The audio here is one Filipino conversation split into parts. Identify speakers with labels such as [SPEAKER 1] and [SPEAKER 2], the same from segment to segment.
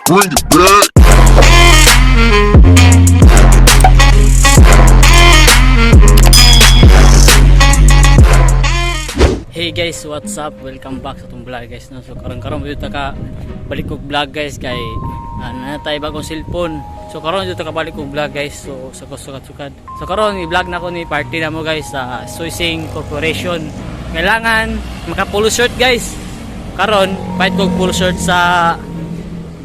[SPEAKER 1] Bring it back.
[SPEAKER 2] Hey guys, what's up? Welcome back sa itong vlog guys, no? So karon dito ka balik kong vlog guys kay na tayo bagong cellphone. So karon dito ka balik kong vlog guys. So sukat. So karon i-vlog na ko ni party na mo guys sa Suising Corporation. Kailangan maka-full shirt guys. Karon fight kog full shirt sa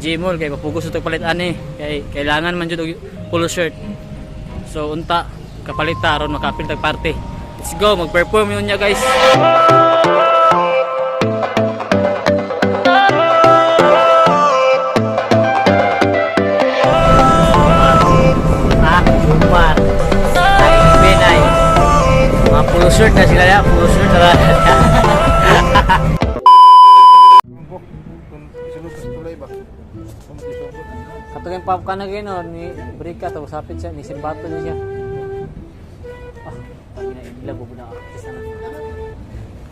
[SPEAKER 2] Gmall kay mapugos ito palit ani. Kay kailangan man jud full shirt. So unta kapalit ta ron makapil tag party. Let's go, mag-perform yun niya guys. Sumar. Ay, Benay. Mga full shirt na sila ya, full shirt na. Katong pop ka na gino ni Brika to sapit siya ni Simbato niya siya. Lago po na artista na.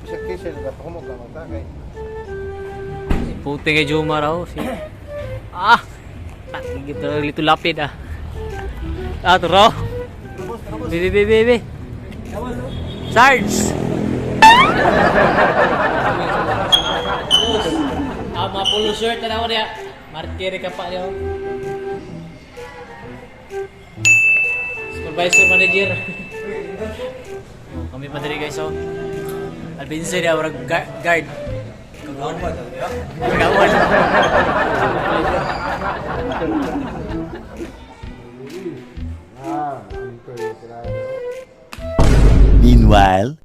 [SPEAKER 3] Siya kisel ba pa mo gamata kay.
[SPEAKER 2] Puti kay Juma raw si. Gitu lito lapid ah. To raw. Bibi. Sarge. Ama polo shirt na dia. Markere ka pa niyo. Supervisor manager. Kami pa diri guys oh. Albinse dia orang guard. Kagawad ba dia? Kagawad.
[SPEAKER 4] Meanwhile,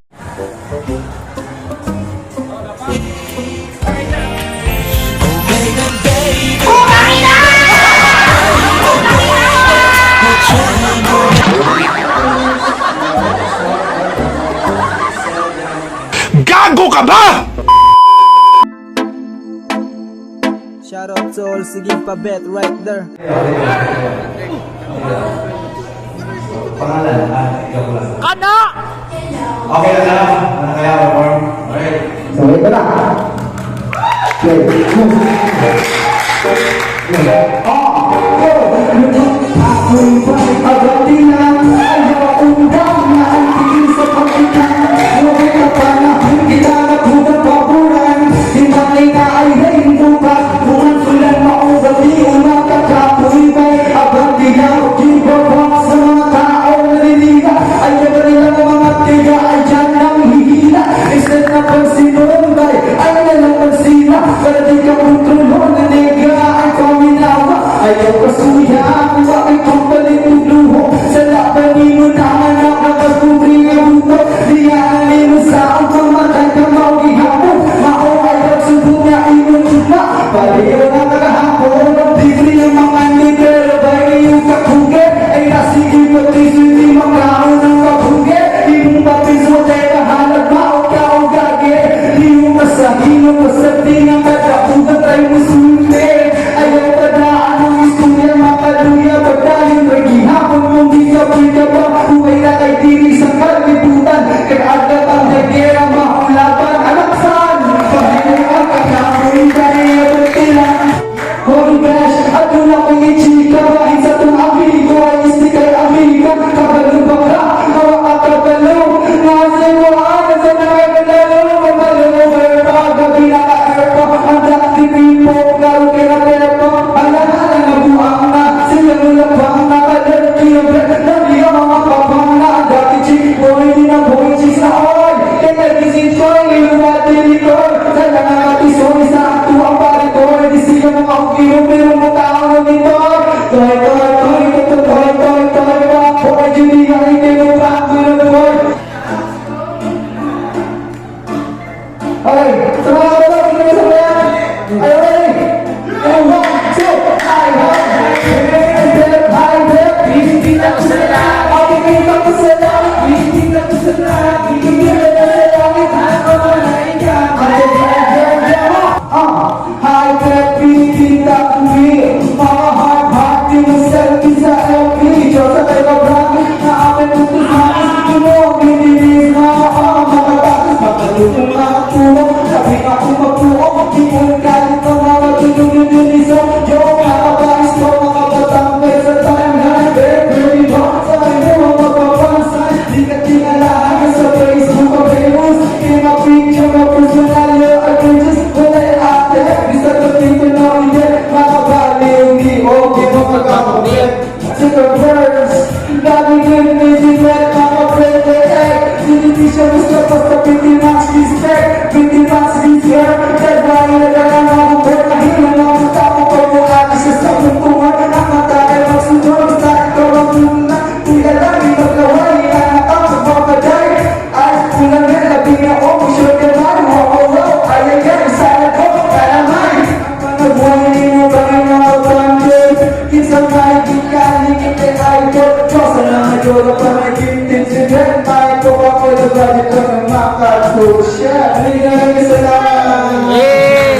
[SPEAKER 1] Gago ka ba?
[SPEAKER 5] Shout out to all sige pa bet right there.
[SPEAKER 2] Kada!
[SPEAKER 3] Okay na lang. Ano kaya perform? Okay.
[SPEAKER 5] Sabay ka na.
[SPEAKER 3] Siya. Maraming salamat.
[SPEAKER 2] Eh!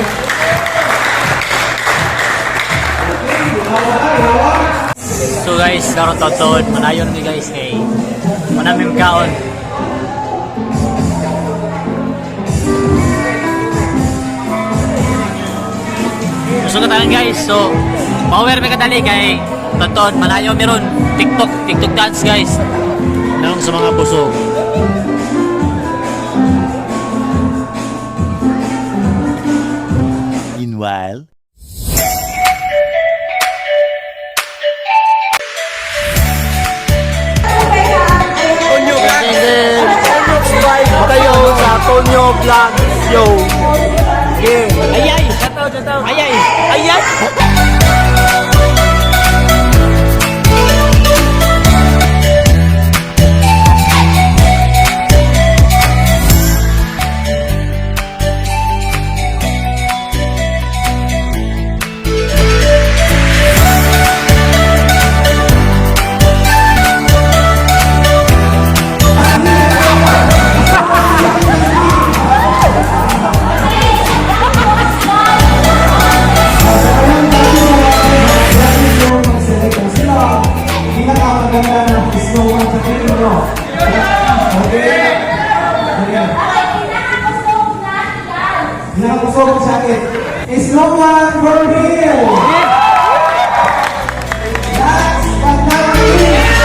[SPEAKER 2] So guys, karon taon manayon ni guys kay manamim kaon. So katanan guys, so power may kadali kay taon malayo meron TikTok dance guys. Lang sa mga busog.
[SPEAKER 4] Meanwhile,
[SPEAKER 5] Kayo sa Tonyo Vlog Show.
[SPEAKER 2] Ayay, jataw. Ayay.
[SPEAKER 3] Nakapusok sa akin. Is no one for real? Last but not least.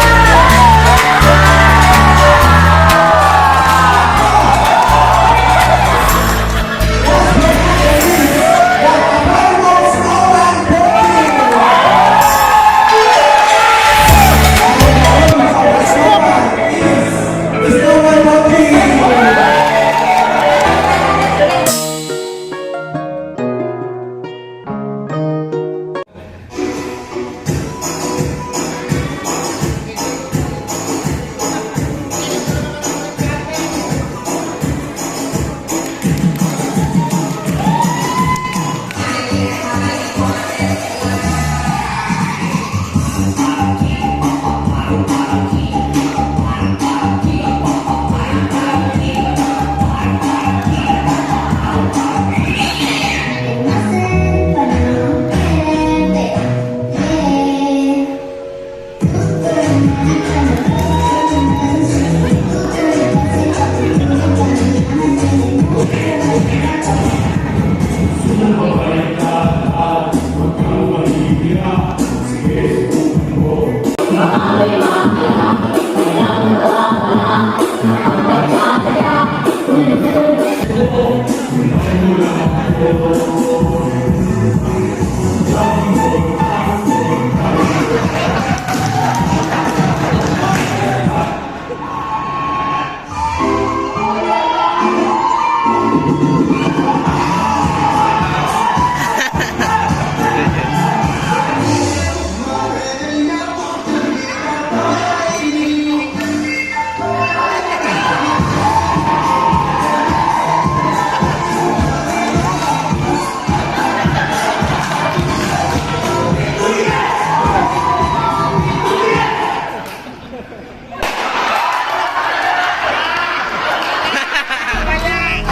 [SPEAKER 3] Is no one for real?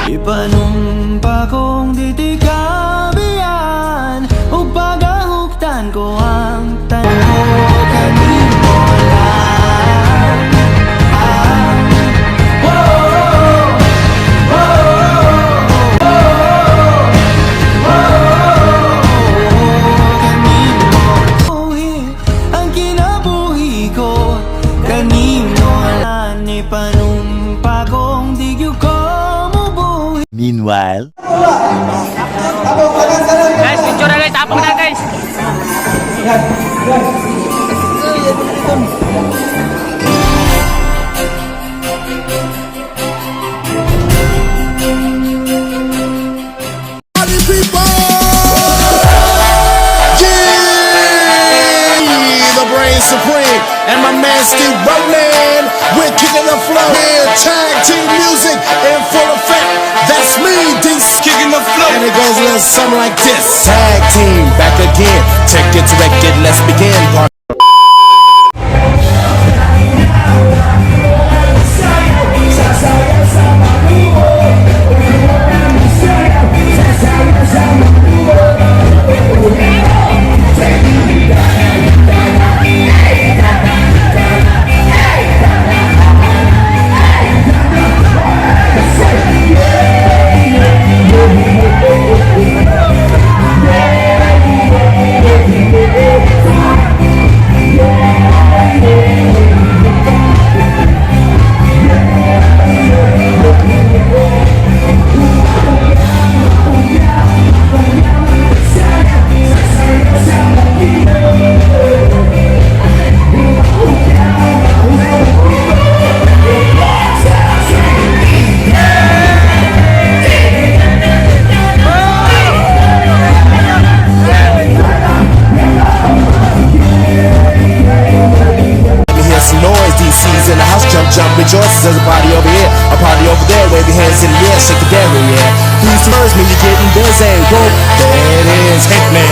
[SPEAKER 5] Ipanumpa kong titikabihan ug pagahuktan ko ang tanong kanimo lang. Ang kinabuhi ko kanimo lang. Ipanumpa kong di gyud ko mubuhi.
[SPEAKER 4] meanwhile,
[SPEAKER 2] Guys, picture na guys, tapong na guys.
[SPEAKER 1] The brain supreme and my man Steve Ronan. We're kicking the flow. We're tag team music in full effect. That's me, this kicking the flow. And it goes a little something like this. Tag team back again. Check it to record. Let's begin. Hitman.